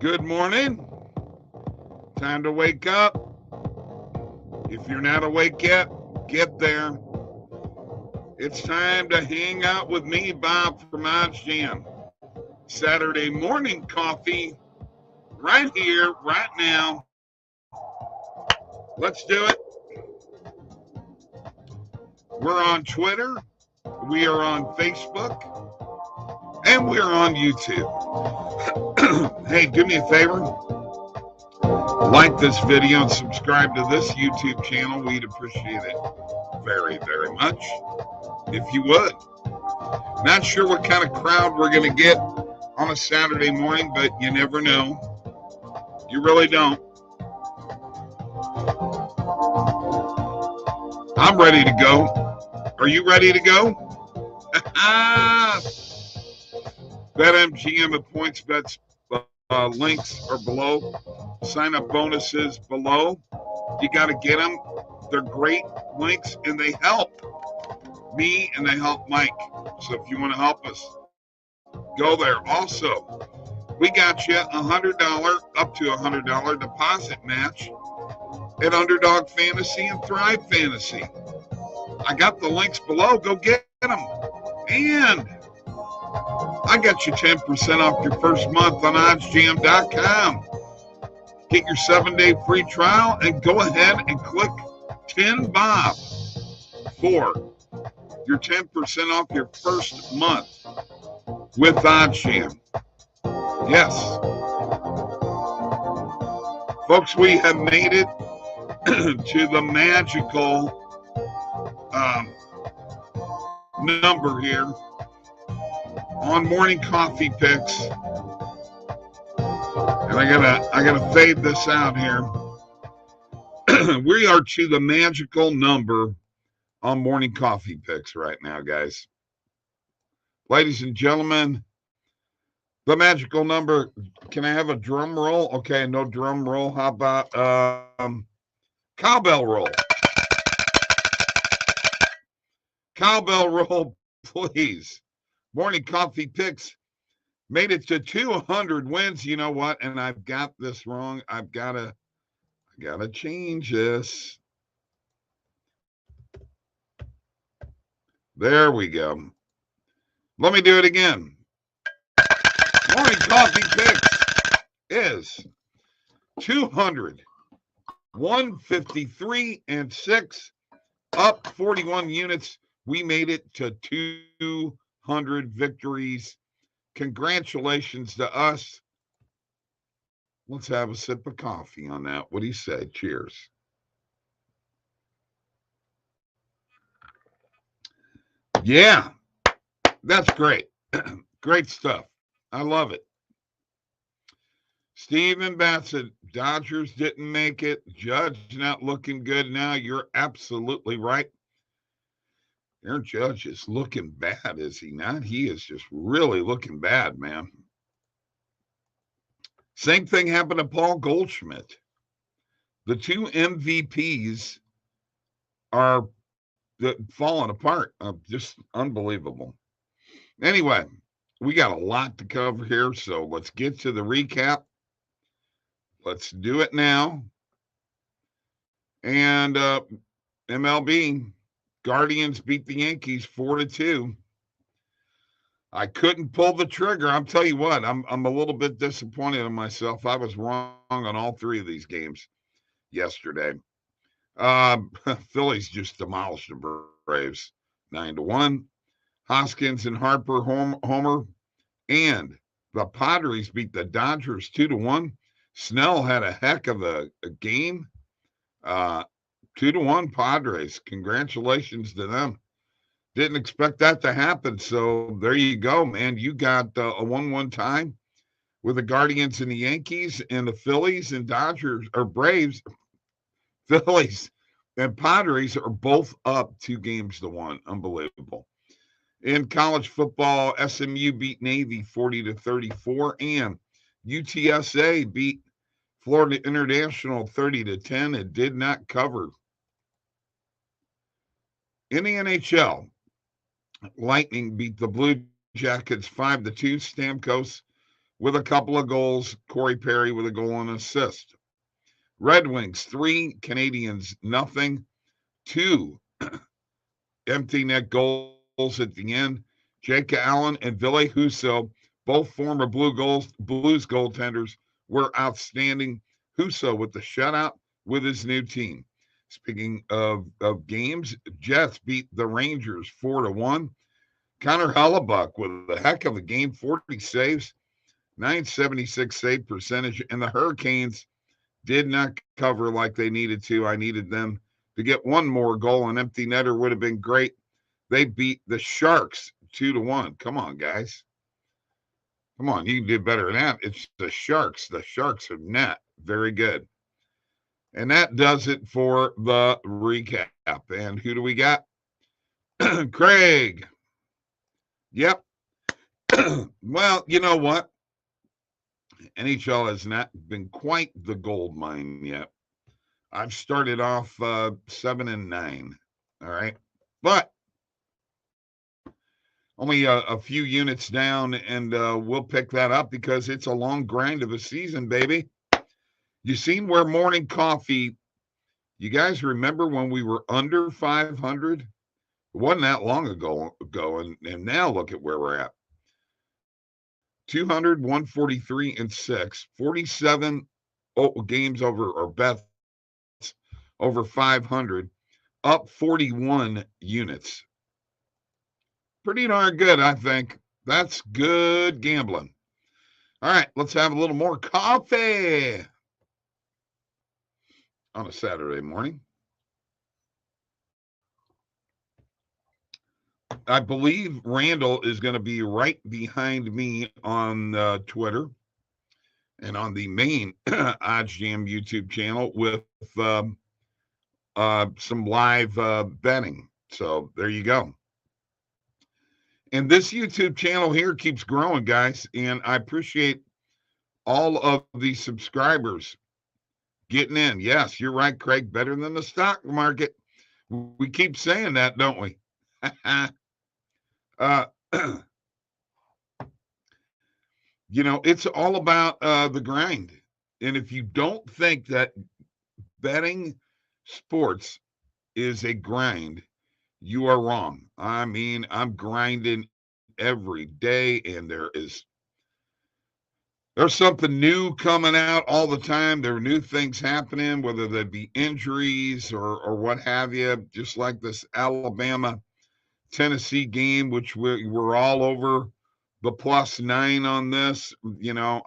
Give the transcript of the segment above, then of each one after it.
Good morning. Time to wake up. If you're not awake yet, get there. It's time to hang out with me, Bob from OddsJam. Saturday morning coffee right here, right now. Let's do it. We're on Twitter. We are on Facebook. And we're on YouTube. Hey, do me a favor. Like this video and subscribe to this YouTube channel. We'd appreciate it very, very much if you would. Not sure what kind of crowd we're going to get on a Saturday morning, but you never know. You really don't. I'm ready to go. Are you ready to go? BetMGM at PointsBets links are below. Sign up bonuses below. You got to get them. They're great links and they help me and they help Mike. So if you want to help us, go there. Also, we got you $100 up to $100 deposit match at Underdog Fantasy and Thrive Fantasy. I got the links below. Go get them. And I got you 10% off your first month on oddsjam.com. Get your 7-day free trial and go ahead and click 10 Bob for your 10% off your first month with OddsJam. Yes. Folks, we have made it to the magical number here on morning coffee picks. And I gotta fade this out here. We are to the magical number on morning coffee picks right now, guys. Ladies and gentlemen, the magical number. Can I have a drum roll? Okay, no drum roll. How about cowbell roll? Cowbell roll, please. Morning coffee picks made it to 200 wins. You know what? And I've got this wrong. I gotta change this. There we go. Let me do it again. Morning coffee picks is 200, 153, and 6, up 41 units. We made it to 200 victories. Congratulations to us. Let's have a sip of coffee on that. What do you say? Cheers. Yeah, that's great. Great stuff. I love it. Steven Bassett, Dodgers didn't make it. Judge not looking good now. You're absolutely right. Aaron Judge is looking bad, is he not? He is just really looking bad, man. Same thing happened to Paul Goldschmidt. The two MVPs are falling apart. Just unbelievable. Anyway, we got a lot to cover here, so let's get to the recap. Let's do it now. And MLB, Guardians beat the Yankees 4-2. I couldn't pull the trigger. I'll tell you what, I'm a little bit disappointed in myself. I was wrong on all three of these games yesterday. Phillies just demolished the Braves 9-1. Hoskins and Harper homer, and the Padres beat the Dodgers 2-1. Snell had a heck of a game. 2-1 Padres. Congratulations to them. Didn't expect that to happen. So there you go, man. You got a 1-1 time with the Guardians and the Yankees, and the Phillies and Dodgers or Braves. Phillies and Padres are both up 2-1. Unbelievable. In college football, SMU beat Navy 40-34, and UTSA beat Florida International 30-10. It did not cover. In the NHL, Lightning beat the Blue Jackets 5-2. Stamkos with a couple of goals. Corey Perry with a goal and assist. Red Wings 3, Canadians nothing. 2 empty net goals at the end. Jake Allen and Ville Husso, both former Blues goaltenders, were outstanding. Husso with the shutout with his new team. Speaking of games, Jets beat the Rangers 4-1. Connor Hellebuck with a heck of a game, 40 saves, 976 save percentage, and the Hurricanes did not cover like they needed to. I needed them to get one more goal. An empty netter would have been great. They beat the Sharks 2-1. Come on, guys. Come on, you can do better than that. It's the Sharks. The Sharks are net. Very good. And that does it for the recap. And who do we got? Craig. Yep. Well, you know what? NHL has not been quite the gold mine yet. I've started off 7-9. All right. But only a few units down, and we'll pick that up because it's a long grind of a season, baby. You seen where morning coffee, you guys remember when we were under 500? It wasn't that long ago, and now look at where we're at. 200, 143, and 6. 47 games over, or bets over 500, up 41 units. Pretty darn good, I think. That's good gambling. All right, let's have a little more coffee on a Saturday morning. I believe Randall is going to be right behind me on Twitter and on the main oddsjam YouTube channel with some live betting. So there you go. And this YouTube channel here keeps growing, guys, and I appreciate all of the subscribers getting in. Yes, you're right, Craig. Better than the stock market. We keep saying that, don't we? You know, it's all about the grind. And if you don't think that betting sports is a grind, you are wrong. I mean, I'm grinding every day, and there's something new coming out all the time. There are new things happening, whether they be injuries or what have you, just like this Alabama-Tennessee game, which we're all over the +9 on this. You know,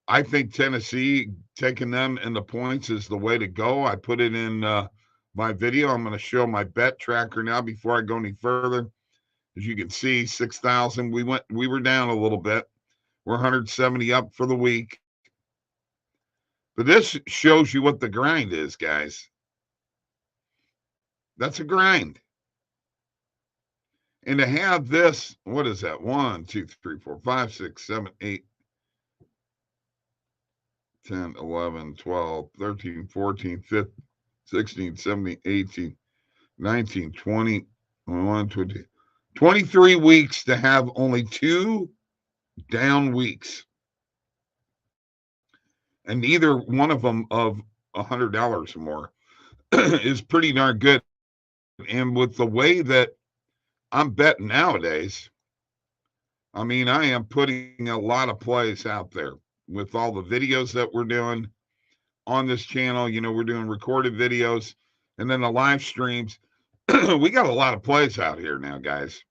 I think Tennessee, taking them in the points is the way to go. I put it in my video. I'm going to show my bet tracker now before I go any further. As you can see, 6,000. We were down a little bit. We're 170 up for the week. But this shows you what the grind is, guys. That's a grind. And to have this, what is that? 1, 2, 3, 4, 5, 6, 7, 8, 10, 11, 12, 13, 14, 15, 16, 17, 18, 19, 20, 21, 22, 23 weeks to have only 2 down weeks. And neither one of them of $100 or more is pretty darn good. And with the way that I'm betting nowadays, I mean, I am putting a lot of plays out there with all the videos that we're doing on this channel. You know, we're doing recorded videos and then the live streams. We got a lot of plays out here now, guys.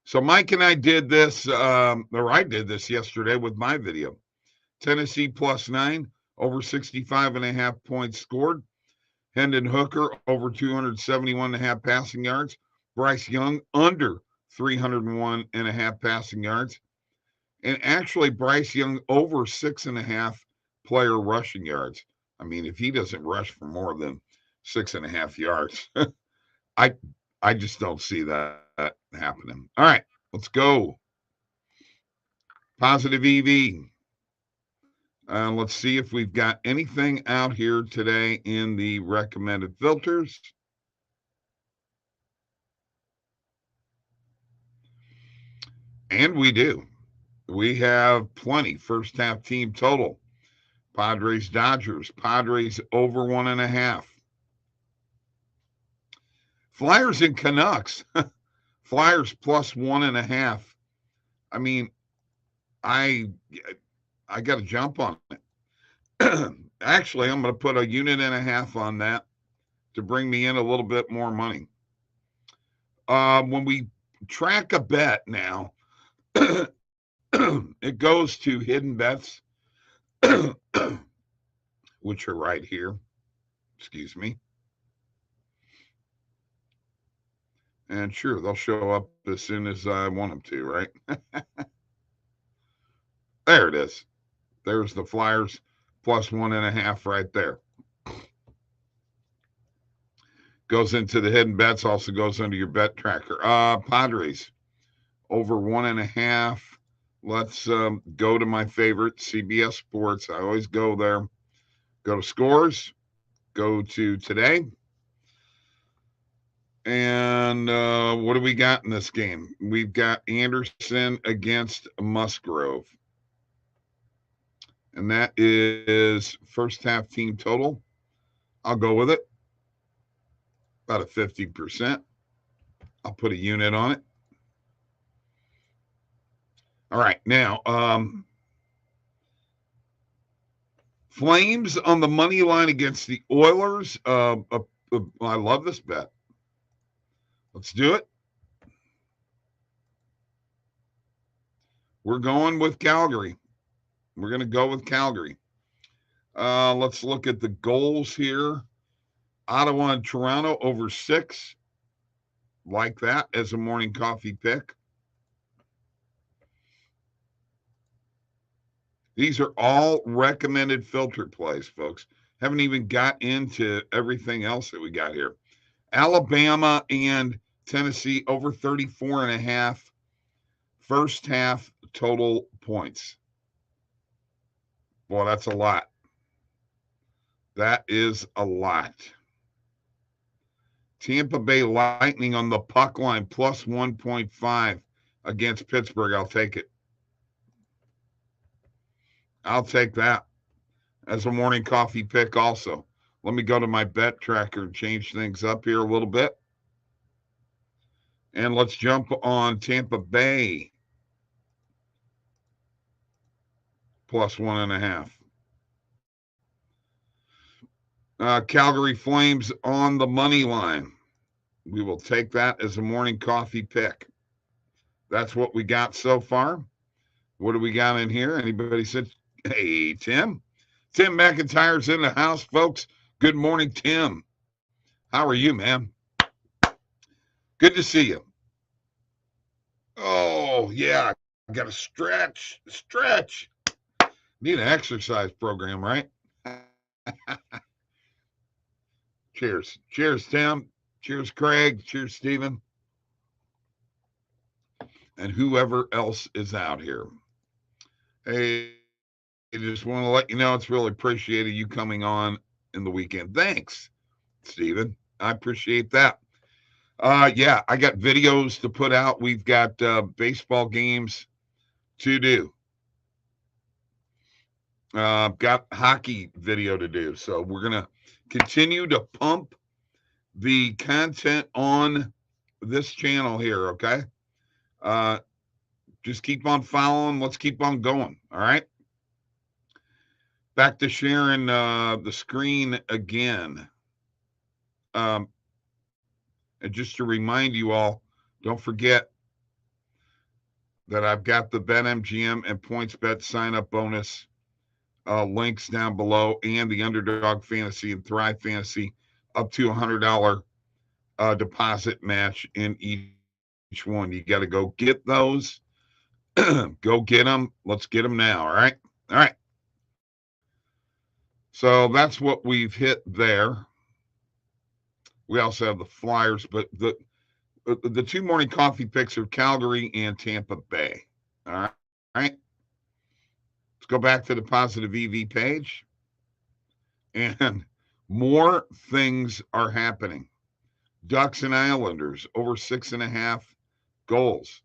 So Mike and I did this, or I did this yesterday with my video. Tennessee +9, over 65.5 points scored. Hendon Hooker, over 271.5 passing yards. Bryce Young, under 301.5 passing yards. And actually, Bryce Young, over 6.5 player rushing yards. I mean, if he doesn't rush for more than 6.5 yards, I just don't see that happening. All right, let's go. Positive EV. Let's see if we've got anything out here today in the recommended filters. And we do. We have plenty. First half team total. Padres, Dodgers. Padres over 1.5. Flyers and Canucks. Flyers plus 1.5. I mean, I got to jump on it. Actually, I'm going to put 1.5 units on that to bring me in a little bit more money. When we track a bet now, it goes to hidden bets, which are right here. Excuse me. And sure, they'll show up as soon as I want them to, right? There it is. There's the Flyers plus 1.5 right there. Goes into the hidden bets, also goes into your bet tracker. Padres over 1.5. Let's go to my favorite, CBS Sports. I always go there. Go to scores. Go to today. And what do we got in this game? We've got Anderson against Musgrove. And that is first half team total. I'll go with it. About a 50%. I'll put a unit on it. All right. Now, Flames on the money line against the Oilers. I love this bet. Let's do it. We're going with Calgary. We're going to go with Calgary. Let's look at the goals here. Ottawa and Toronto over 6. Like that as a morning coffee pick. These are all recommended filter plays, folks. Haven't even got into everything else that we got here. Alabama and Tennessee over 34.5. First half total points. Boy, that's a lot. That is a lot. Tampa Bay Lightning on the puck line plus 1.5 against Pittsburgh. I'll take it. I'll take that as a morning coffee pick also. Let me go to my bet tracker and change things up here a little bit. And let's jump on Tampa Bay plus 1.5. Calgary Flames on the money line. We will take that as a morning coffee pick. That's what we got so far. What do we got in here? Anybody said, hey, Tim? Tim McIntyre's in the house, folks. Good morning, Tim. How are you, man? Good to see you. Oh, yeah. I got to stretch. Need an exercise program, right? Cheers. Cheers, Tim. Cheers, Craig. Cheers, Stephen. And whoever else is out here. Hey, I just want to let you know it's really appreciated you coming on in the weekend. Thanks, Stephen. I appreciate that. Yeah, I got videos to put out. We've got baseball games to do. Got hockey video to do. So we're going to continue to pump the content on this channel here, okay? Just keep on following. Let's keep on going, all right? Back to sharing the screen again. And just to remind you all, don't forget that I've got the BetMGM and PointsBet sign-up bonus links down below, and the Underdog Fantasy and Thrive Fantasy up to $100 deposit match in each one. You got to go get those. Go get them. Let's get them now. All right. All right. So that's what we've hit there. We also have the Flyers, but the two morning coffee picks are Calgary and Tampa Bay. All right. All right. Let's go back to the positive EV page. And more things are happening. Ducks and Islanders over 6.5 goals.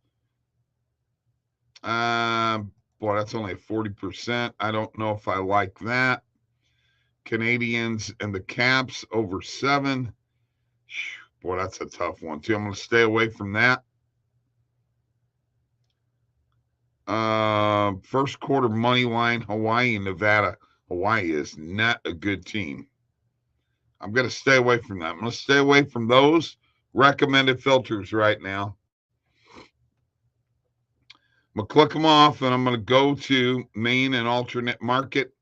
Boy, that's only 40%. I don't know if I like that. Canadians and the Caps over 7. Boy, that's a tough one, too. I'm going to stay away from that. First quarter money line, Hawaii, Nevada. Hawaii is not a good team. I'm going to stay away from that. I'm going to stay away from those recommended filters right now. I'm going to click them off, and I'm going to go to main and alternate market.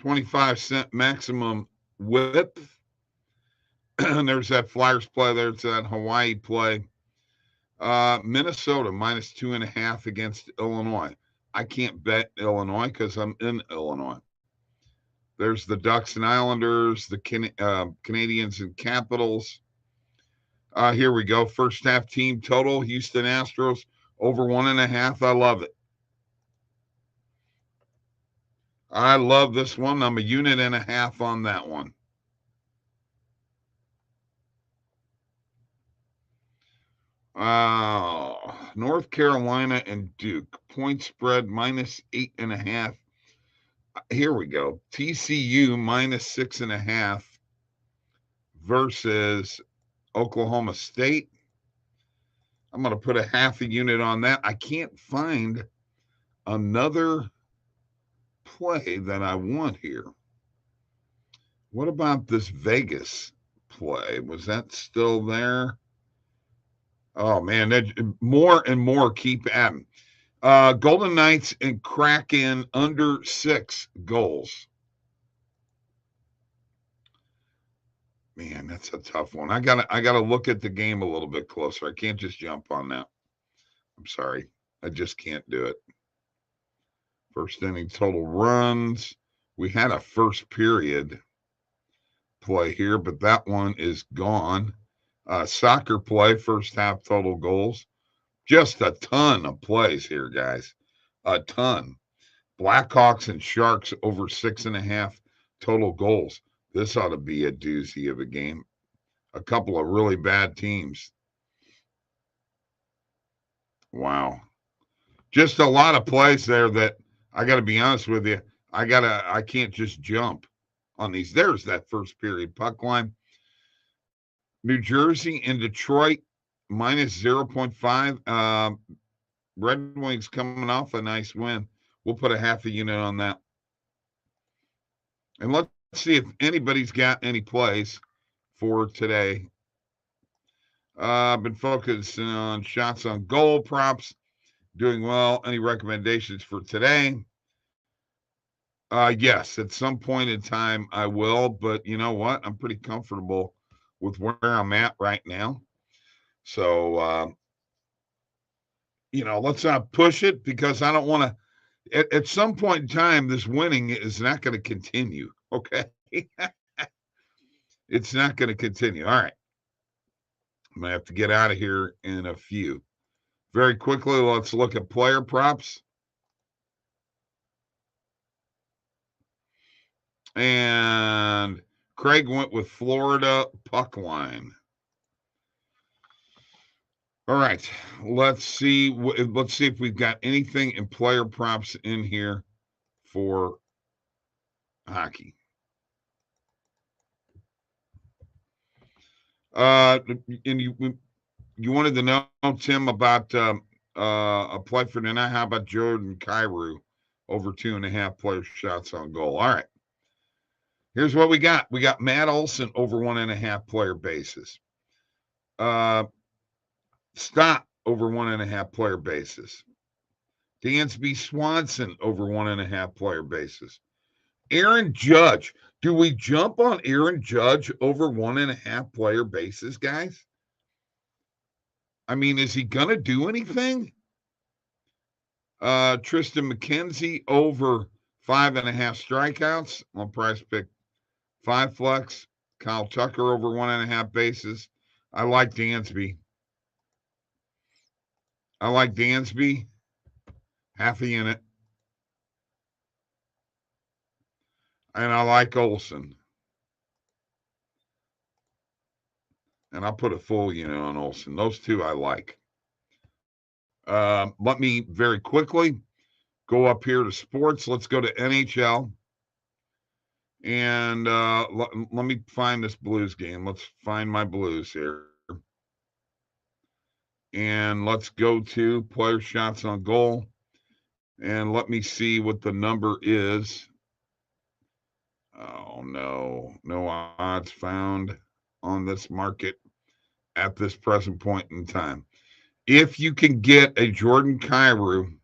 25-cent maximum width. And there's that Flyers play. There's that Hawaii play. Minnesota minus 2.5 against Illinois. I can't bet Illinois because I'm in Illinois. There's the Ducks and Islanders, the Canadians and Capitals. Here we go. First half team total, Houston Astros over 1.5. I love it. I love this one. I'm a 1.5 on that one. North Carolina and Duke. Point spread minus 8.5. Here we go. TCU minus 6.5 versus Oklahoma State. I'm going to put a 0.5 unit on that. I can't find another play that I want here. What about this Vegas play? Was that still there? Oh, man, more and more keep adding. Golden Knights and Kraken under 6 goals. Man, that's a tough one. I gotta look at the game a little bit closer. I can't just jump on that. I'm sorry. I just can't do it. First inning total runs. We had a first period play here, but that one is gone. Soccer play, first half total goals. Just a ton of plays here, guys. A ton. Blackhawks and Sharks over 6.5 total goals. This ought to be a doozy of a game. A couple of really bad teams. Wow. Just a lot of plays there that I got to be honest with you. I can't just jump on these. There's that first period puck line. New Jersey and Detroit minus 0.5. Red Wings coming off a nice win. We'll put a 0.5 unit on that. And let's see if anybody's got any plays for today. I've been focusing on shots on goal props. Doing well. Any recommendations for today? Yes, at some point in time I will, but you know what? I'm pretty comfortable with where I'm at right now. So, let's not push it because I don't want to. At some point in time, this winning is not going to continue. Okay. It's not going to continue. All right. I'm going to have to get out of here in a few. Very quickly, let's look at player props. And Craig went with Florida puck line. All right, let's see if we've got anything in player props in here for hockey. And you wanted to know, Tim, about a play for tonight. How about Jordan Kyrou over 2.5 player shots on goal? All right. Here's what we got. We got Matt Olson over 1.5 player bases. Stop over 1.5 player bases. Dansby Swanson over 1.5 player bases. Aaron Judge. Do we jump on Aaron Judge over 1.5 player bases, guys? I mean, is he going to do anything? Tristan McKenzie over 5.5 strikeouts on Price Pick 5 flex. Kyle Tucker over 1.5 bases. I like Dansby. 0.5 unit. And I like Olson. And I'll put a full unit on Olson. Those two I like. Let me very quickly go up here to sports. Let's go to NHL. And let me find this Blues game. Let's find my Blues here. And let's go to player shots on goal. And let me see what the number is. Oh, no. No odds found on this market at this present point in time. If you can get a Jordan Kyrou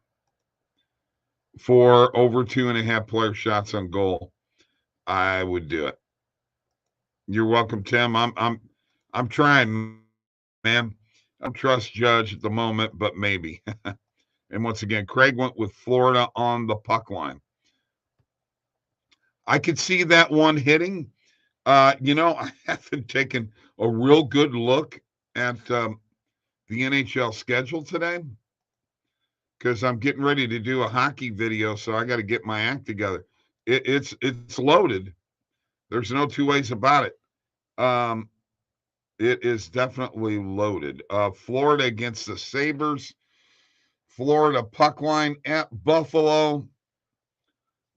for over 2.5 player shots on goal, I would do it. You're welcome, Tim. I'm trying, man. I'm trust judge at the moment, but maybe. And once again, Craig went with Florida on the puck line. I could see that one hitting. I haven't taken a real good look at the NHL schedule today because I'm getting ready to do a hockey video, so I got to get my act together. It's loaded. There's no two ways about it. It is definitely loaded. Florida against the Sabres. Florida puck line at Buffalo.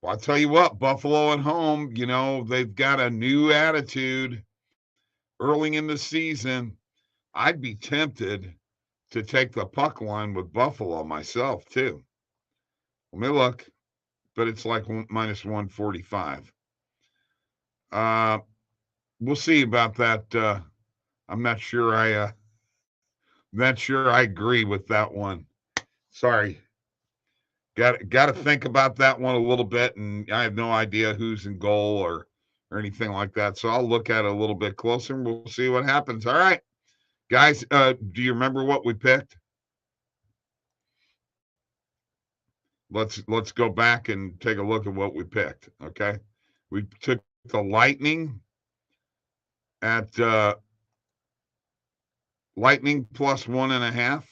Well, I'll tell you what, Buffalo at home, they've got a new attitude early in the season. I'd be tempted to take the puck line with Buffalo myself, too. Let me look, but it's like minus 145. We'll see about that. I'm not sure I agree with that one. Sorry. Got to think about that one a little bit, and I have no idea who's in goal or anything like that. So I'll look at it a little bit closer, and we'll see what happens. All right, guys. Do you remember what we picked? Let's go back and take a look at what we picked. Okay, we took the Lightning at Lightning plus 1.5.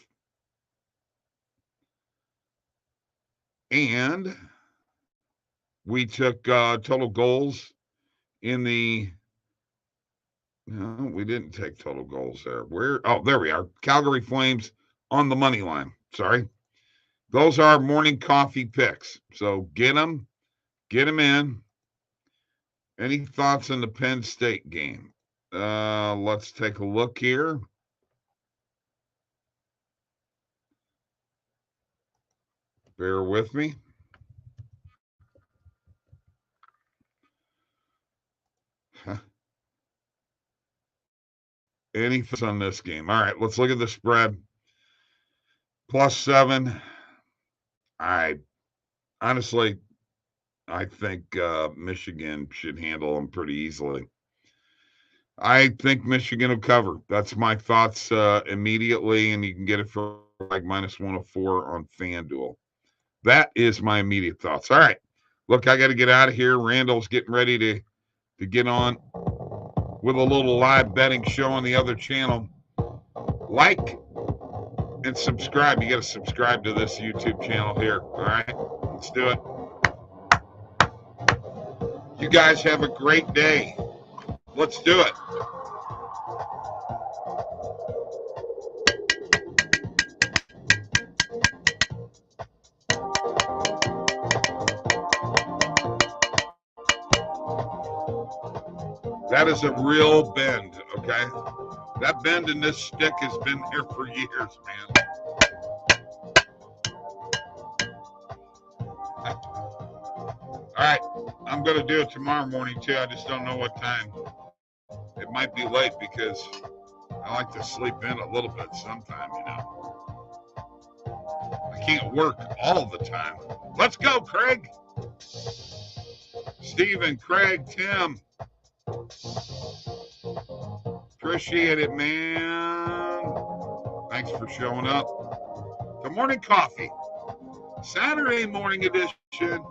And we took total goals in the. No, we didn't take total goals there. There we are. Calgary Flames on the money line. Sorry. Those are morning coffee picks. So get them in. Any thoughts on the Penn State game? Let's take a look here. Bear with me. Any thoughts on this game? All right, let's look at the spread. +7. Honestly, I think Michigan should handle them pretty easily. I think Michigan will cover. That's my thoughts immediately, and you can get it for like minus 104 on FanDuel. That is my immediate thoughts. All right. Look, I got to get out of here. Randall's getting ready to get on with a little live betting show on the other channel. Like and subscribe. You got to subscribe to this YouTube channel here. All right. Let's do it. You guys have a great day. Let's do it. That is a real bend, okay? That bend in this stick has been there for years, man. All right, I'm going to do it tomorrow morning, too. I just don't know what time. It might be late because I like to sleep in a little bit sometime, I can't work all the time. Let's go, Craig. Steven, Craig, Tim. Appreciate it, man. Thanks for showing up. Good morning, coffee. Saturday morning edition.